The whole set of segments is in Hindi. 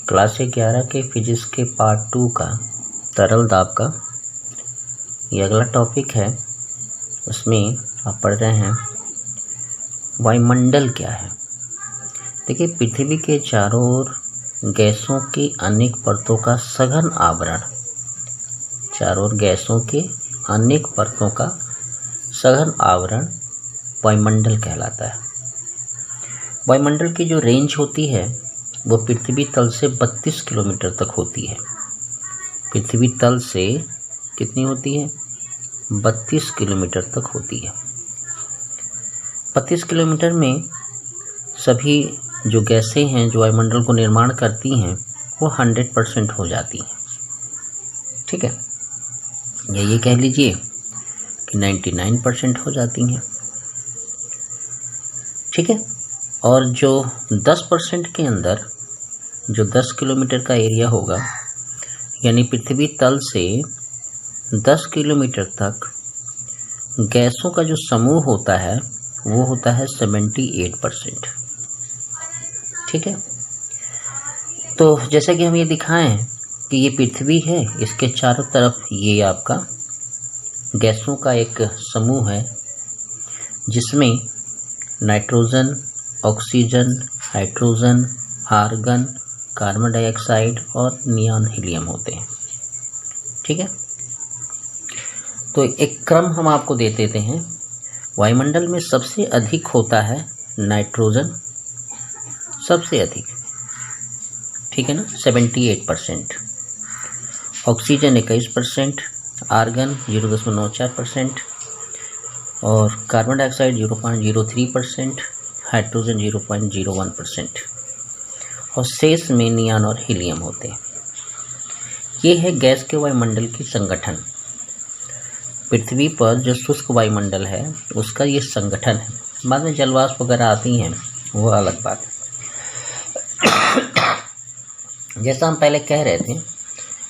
क्लास 11 के फिजिक्स के पार्ट 2 का तरल दाब का ये अगला टॉपिक है। उसमें आप पढ़ रहे हैं वायुमंडल क्या है। देखिए, पृथ्वी के चारों ओर गैसों की अनेक परतों का सघन आवरण, चारों ओर गैसों के अनेक परतों का सघन आवरण वायुमंडल कहलाता है। वायुमंडल की जो रेंज होती है वो पृथ्वी तल से 32 किलोमीटर तक होती है। पृथ्वी तल से कितनी होती है? 32 किलोमीटर तक होती है। 32 किलोमीटर में सभी जो गैसें हैं जो वायुमंडल को निर्माण करती हैं वो 100% हो जाती हैं। ठीक है, या ये कह लीजिए कि 99% हो जाती हैं। ठीक है, और जो 10% के अंदर जो 10 किलोमीटर का एरिया होगा, यानी पृथ्वी तल से 10 किलोमीटर तक गैसों का जो समूह होता है वो होता है 78%। ठीक है, तो जैसे कि हम ये दिखाएं कि ये पृथ्वी है, इसके चारों तरफ ये आपका गैसों का एक समूह है जिसमें nitrogen, oxygen, hydrogen, argon, carbon dioxide और नियॉन हीलियम होते हैं। ठीक है, तो एक क्रम हम आपको दे देते हैं। वायुमंडल में सबसे अधिक होता है नाइट्रोजन, सबसे अधिक, ठीक है ना, 78%, ऑक्सीजन 21%, आर्गन 0.94% और कार्बन डाइऑक्साइड 0.03%, हाइड्रोजन 0.01% और शेष में नियॉन और हीलियम होते हैं। ये है गैस के वायुमंडल की संगठन। पृथ्वी पर जो शुष्क वायुमंडल है उसका ये संगठन है। बाद में जलवाष्प वगैरह आती हैं, वो अलग बात है। जैसा हम पहले कह रहे थे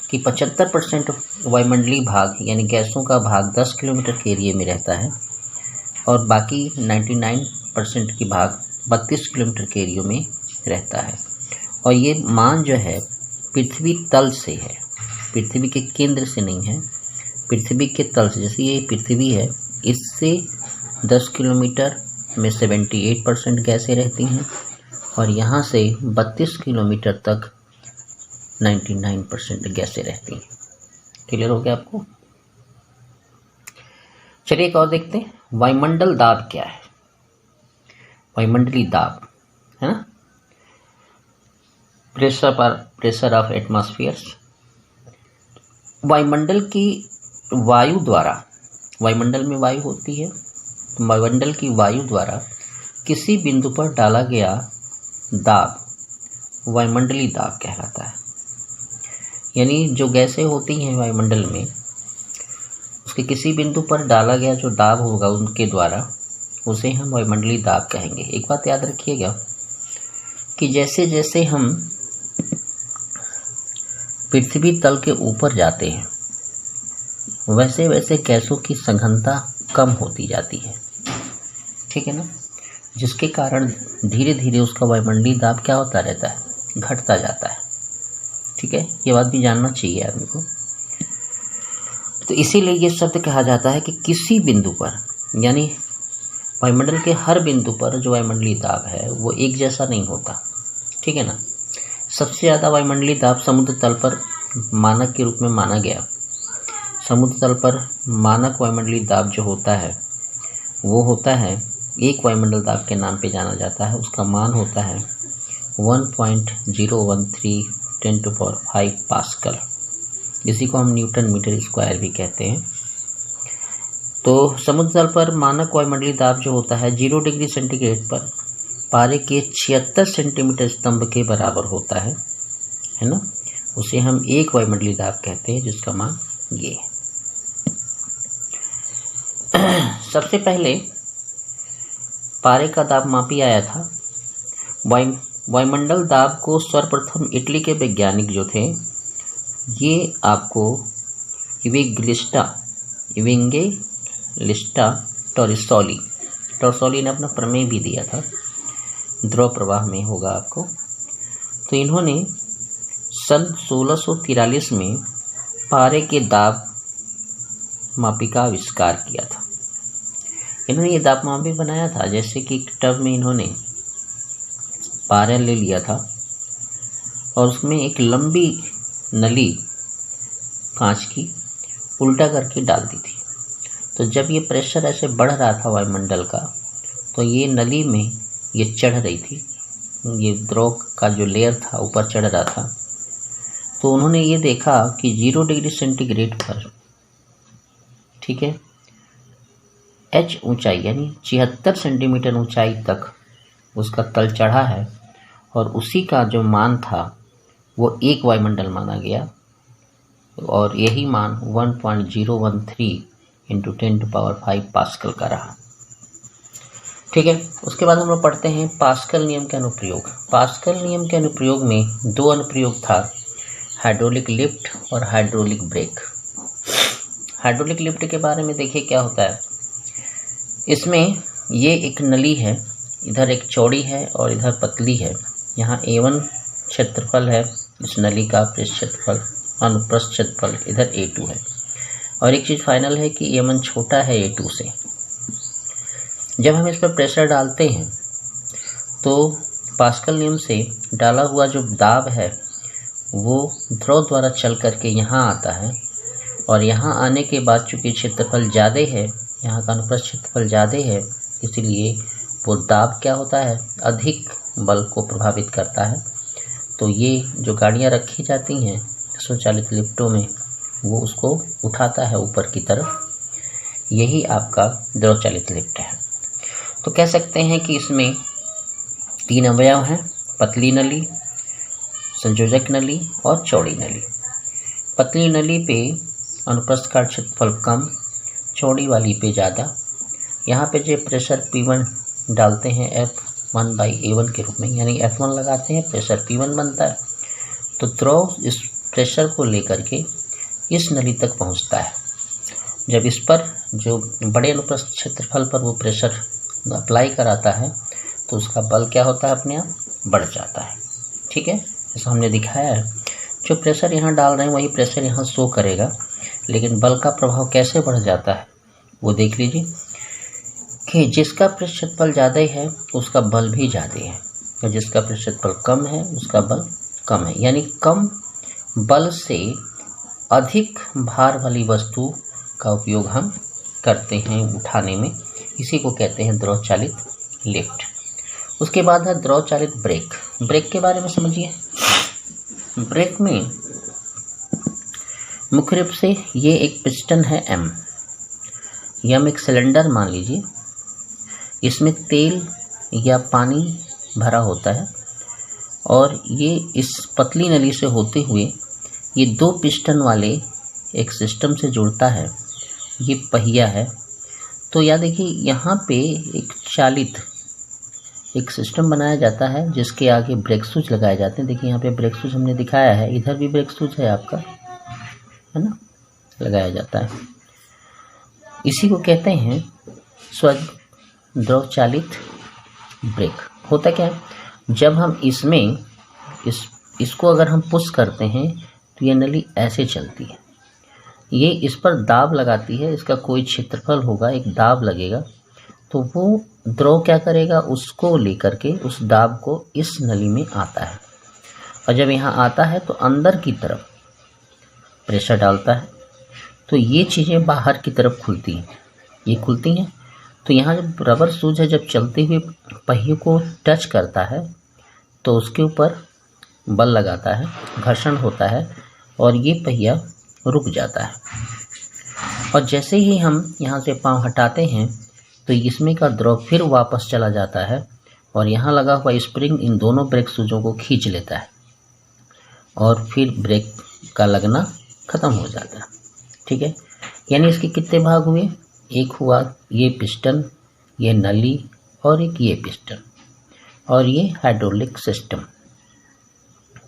कि 75% वायुमंडलीय भाग यानी गैसों का भाग 10 किलोमीटर के एरिया में रहता है और बाकी 99% की भाग 32 किलोमीटर के एरिया में रहता है। और ये मान जो है पृथ्वी तल से है, पृथ्वी के केंद्र से नहीं है, पृथ्वी के तल से। जैसे ये पृथ्वी है, इससे 10 किलोमीटर में 78% गैसें रहती हैं और यहाँ से 32 किलोमीटर तक 99% गैसें रहती हैं। क्लियर हो गया आपको? चलिए एक और देखते हैं, वायुमंडल दाब क्या है। वायुमंडलीय दाब है ना, प्रेशर ऑफ एटमॉस्फेयर। वायुमंडल की वायु द्वारा, वायुमंडल में वायु होती है, तो वायुमंडल की वायु द्वारा किसी बिंदु पर डाला गया दाब वायुमंडलीय दाब कहलाता है। यानी जो गैसें होती हैं वायुमंडल में, उसके किसी बिंदु पर डाला गया जो दाब होगा उनके द्वारा, उसे हम वायुमंडलीय दाब कहेंगे। एक बात याद रखिएगा कि जैसे जैसे हम पृथ्वी तल के ऊपर जाते हैं वैसे वैसे गैसों की सघनता कम होती जाती है। ठीक है ना, जिसके कारण धीरे धीरे उसका वायुमंडलीय दाब क्या होता रहता है, घटता जाता है। ठीक है, ये बात भी जानना चाहिए आदमी को। तो इसीलिए ये शब्द कहा जाता है कि किसी बिंदु पर, यानी वायुमंडल के हर बिंदु पर जो वायुमंडलीय दाब है वो एक जैसा नहीं होता। ठीक है ना, सबसे ज़्यादा वायुमंडलीय दाब समुद्र तल पर मानक के रूप में माना गया। समुद्र तल पर मानक वायुमंडलीय दाब जो होता है वो होता है, एक वायुमंडल दाब के नाम पे जाना जाता है। उसका मान होता है 1.013 10⁵ पास्कल, जिसी को हम न्यूटन मीटर स्क्वायर भी कहते हैं। तो समुद्र तल पर मानक वायुमंडलीय दाब जो होता है 0 डिग्री सेंटीग्रेड पर पारे के 76 सेंटीमीटर स्तंभ के बराबर होता है ना। उसे हम एक वायुमंडलीय दाब कहते हैं, जिसका मान ये है। सबसे पहले पारे का दाब मापी आया था। वायुमंडल दाब को सर्वप्रथम इटली के वैज्ञानिक जो थे, ये आपको इवेंगेलिस्टा टॉर्सोली ने अपना प्रमेय भी दिया था, द्रव प्रवाह में होगा आपको। तो इन्होंने सन 1643 में पारे के दाब मापी का आविष्कार किया था। इन्होंने ये दाब मापी बनाया था, जैसे कि एक टब में इन्होंने पारा ले लिया था और उसमें एक लंबी नली कांच की उल्टा करके डाल दी थी। तो जब ये प्रेशर ऐसे बढ़ रहा था वायुमंडल का, तो ये नली में ये चढ़ रही थी, ये द्रव का जो लेयर था ऊपर चढ़ रहा था। तो उन्होंने ये देखा कि 0 डिग्री सेंटीग्रेड पर, ठीक है, h ऊंचाई यानी 76 सेंटीमीटर ऊंचाई तक उसका तल चढ़ा है और उसी का जो मान था वो 1 वायुमंडल माना गया और यही मान 1.013 × 10⁵ पास्कल का रहा। ठीक है, उसके बाद हम लोग पढ़ते हैं पास्कल नियम के अनुप्रयोग। पास्कल नियम के अनुप्रयोग में 2 अनुप्रयोग था, हाइड्रोलिक लिफ्ट और हाइड्रोलिक ब्रेक। हाइड्रोलिक लिफ्ट के बारे में देखिए क्या होता है। इसमें ये एक नली है, इधर एक चौड़ी है और इधर पतली है। यहाँ A1 क्षेत्रफल है इस नली का, पृष्ठ क्षेत्रफल, अनुप्रस्थ क्षेत्रफल इधर A2 है। और एक चीज़ फाइनल है कि A1 छोटा है A2 से। जब हम इस पर प्रेशर डालते हैं तो पास्कल नियम से डाला हुआ जो दाब है वो द्रव द्वारा चल करके यहाँ आता है और यहाँ आने के बाद चूँकि क्षेत्रफल ज़्यादा है, यहाँ का अनुप्रस्थ क्षेत्रफल ज़्यादा है, इसीलिए वो दाब क्या होता है, अधिक बल को प्रभावित करता है। तो ये जो गाड़ियाँ रखी जाती हैं स्वचालित लिफ्टों में, वो उसको उठाता है ऊपर की तरफ। यही आपका द्रव चालित लिफ्ट है। तो कह सकते हैं कि इसमें 3 अवयव हैं, पतली नली, संयोजक नली और चौड़ी नली। पतली नली पे अनुप्रस्थ का क्षेत्रफल कम, चौड़ी वाली पे ज़्यादा। यहाँ पे जो प्रेशर P1 डालते हैं F1/A1 के रूप में, यानी F1 लगाते हैं, प्रेशर P1 बनता है। तो द्रव इस प्रेशर को लेकर के इस नली तक पहुँचता है। जब इस पर जो बड़े अनुप्रस्थ क्षेत्रफल पर वो प्रेशर अप्लाई कराता है तो उसका बल क्या होता है, अपने आप बढ़ जाता है। ठीक है, जैसा हमने दिखाया है, जो प्रेशर यहाँ डाल रहे हैं वही प्रेशर यहाँ शो करेगा, लेकिन बल का प्रभाव कैसे बढ़ जाता है वो देख लीजिए कि जिसका पृष्ठ क्षेत्रफल ज़्यादा है उसका बल भी ज़्यादा है और जिसका पृष्ठ क्षेत्रफल कम है उसका बल कम है। यानी कम बल से अधिक भार वाली वस्तु का उपयोग हम करते हैं उठाने में, इसी को कहते हैं द्रव चालित लिफ्ट। उसके बाद है द्रव चालित ब्रेक। ब्रेक के बारे में समझिए। ब्रेक में मुख्य रूप से ये एक पिस्टन है M, या हम एक सिलेंडर मान लीजिए, इसमें तेल या पानी भरा होता है और ये इस पतली नली से होते हुए ये 2 पिस्टन वाले एक सिस्टम से जुड़ता है। ये पहिया है। तो याद देखिए यहाँ पे एक चालित एक सिस्टम बनाया जाता है जिसके आगे ब्रेक स्विच लगाए जाते हैं। देखिए यहाँ पे ब्रेक स्विच हमने दिखाया है, इधर भी ब्रेक स्विच है आपका, है ना, लगाया जाता है। इसी को कहते हैं द्रव चालित ब्रेक। होता क्या है, जब हम इसमें इसको अगर हम पुश करते हैं तो ये नली ऐसे चलती है, ये इस पर दाब लगाती है, इसका कोई क्षेत्रफल होगा, एक दाब लगेगा, तो वो द्रव क्या करेगा, उसको लेकर के उस दाब को इस नली में आता है और जब यहाँ आता है तो अंदर की तरफ प्रेशर डालता है तो ये चीज़ें बाहर की तरफ खुलती हैं, ये खुलती हैं। तो यहाँ जब रबर शूज है, जब चलते हुए पहिए को टच करता है तो उसके ऊपर बल लगाता है, घर्षण होता है और ये पहिया रुक जाता है। और जैसे ही हम यहाँ से पाँव हटाते हैं तो इसमें का द्रव फिर वापस चला जाता है और यहाँ लगा हुआ स्प्रिंग इन दोनों ब्रेक शूजों को खींच लेता है और फिर ब्रेक का लगना ख़त्म हो जाता है। ठीक है, यानी इसके कितने भाग हुए, एक हुआ ये पिस्टन, ये नली और एक ये पिस्टन और ये हाइड्रोलिक सिस्टम।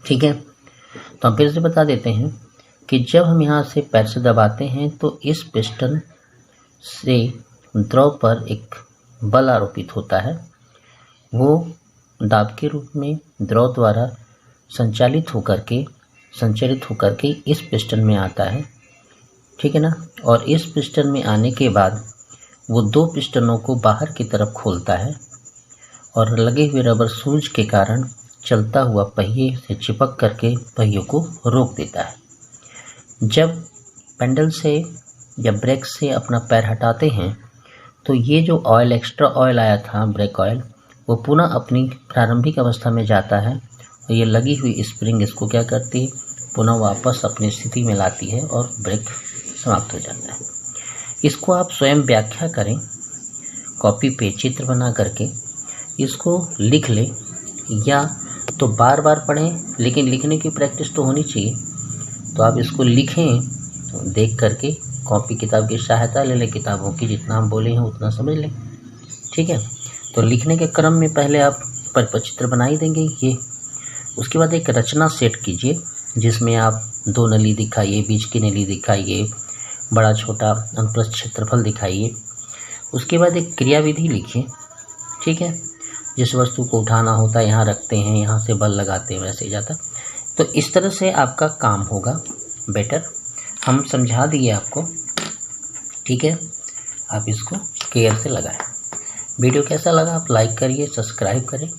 ठीक है, तो हम फिर से बता देते हैं कि जब हम यहाँ से पैर से दबाते हैं तो इस पिस्टन से द्रव पर एक बल आरोपित होता है, वो दाब के रूप में द्रव द्वारा संचालित होकर के संचरित होकर के इस पिस्टन में आता है, ठीक है ना। और इस पिस्टन में आने के बाद वो 2 पिस्टनों को बाहर की तरफ खोलता है और लगे हुए रबर सूज के कारण चलता हुआ पहिए से चिपक करके पहियों को रोक देता है। जब पेंडल से या ब्रेक से अपना पैर हटाते हैं तो ये जो ऑयल, एक्स्ट्रा ऑयल आया था, ब्रेक ऑयल, वो पुनः अपनी प्रारंभिक अवस्था में जाता है और ये लगी हुई स्प्रिंग इसको क्या करती है, पुनः वापस अपनी स्थिति में लाती है और ब्रेक समाप्त हो जाता है। इसको आप स्वयं व्याख्या करें, कॉपी पे चित्र बना करके इसको लिख लें, या तो बार बार पढ़ें, लेकिन लिखने की प्रैक्टिस तो होनी चाहिए। तो आप इसको लिखें, देख करके कॉपी किताब की सहायता ले लें, किताबों की जितना हम बोले हैं उतना समझ लें, ठीक है। तो लिखने के क्रम में पहले आप चित्र बना ही देंगे ये। उसके बाद एक रचना सेट कीजिए जिसमें आप 2 नली दिखाइए, बीच की नली दिखाइए, बड़ा छोटा अनुप्रस्थ क्षेत्रफल दिखाइए। उसके बाद एक क्रियाविधि लिखिए, ठीक है। जिस वस्तु को उठाना होता है यहाँ रखते हैं, यहाँ से बल लगाते हैं, वैसे ही जाता। तो इस तरह से आपका काम होगा बेटर। हम समझा दिए आपको, ठीक है। आप इसको केयर से लगाएं। वीडियो कैसा लगा आप लाइक करिए, सब्सक्राइब करें,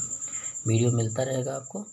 वीडियो मिलता रहेगा आपको।